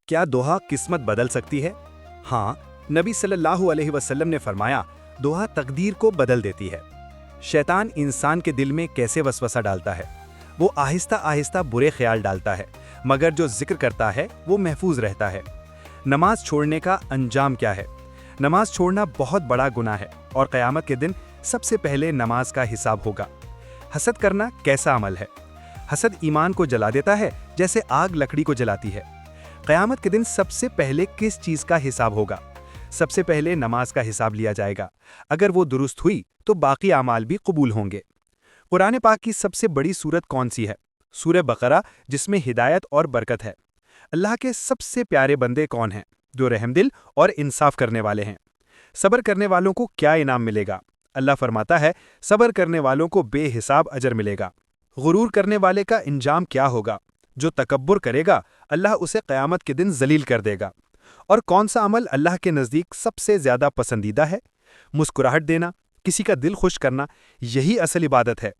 کیا دعا قسمت بدل سکتی ہے؟ ہاں، نبی صلی اللہ علیہ وسلم نے فرمایا، دعا تقدیر کو بدل دیتی ہے۔ شیطان انسان کے دل میں کیسے وسوسہ ڈالتا ہے؟ وہ آہستہ آہستہ برے خیال ڈالتا ہے، مگر جو ذکر کرتا ہے وہ محفوظ رہتا ہے۔ نماز چھوڑنے کا انجام کیا ہے؟ نماز چھوڑنا بہت بڑا گناہ ہے اور قیامت کے دن سب سے پہلے نماز کا حساب ہوگا۔ حسد کرنا کیسا عمل ہے؟ حسد ایمان کو جلا دیتا ہے جیسے آگ لکڑی کو جلاتی ہے۔ قیامت کے دن سب سے پہلے کس چیز کا حساب ہوگا؟ سب سے پہلے نماز کا حساب لیا جائے گا۔ اگر وہ درست ہوئی تو باقی اعمال بھی قبول ہوں گے۔ قرآن پاک کی سب سے بڑی سورت کون سی ہے؟ سورہ بقرہ، جس میں ہدایت اور برکت ہے۔ اللہ کے سب سے پیارے بندے کون ہیں؟ جو رحم دل اور انصاف کرنے والے ہیں۔ صبر کرنے والوں کو کیا انعام ملے گا؟ اللہ فرماتا ہے، صبر کرنے والوں کو بے حساب اجر ملے گا۔ غرور کرنے والے کا انجام کیا ہوگا؟ جو تکبر کرے گا، اللہ اسے قیامت کے دن ذلیل کر دے گا۔ اور کون سا عمل اللہ کے نزدیک سب سے زیادہ پسندیدہ ہے؟ مسکراہٹ دینا، کسی کا دل خوش کرنا، یہی اصل عبادت ہے۔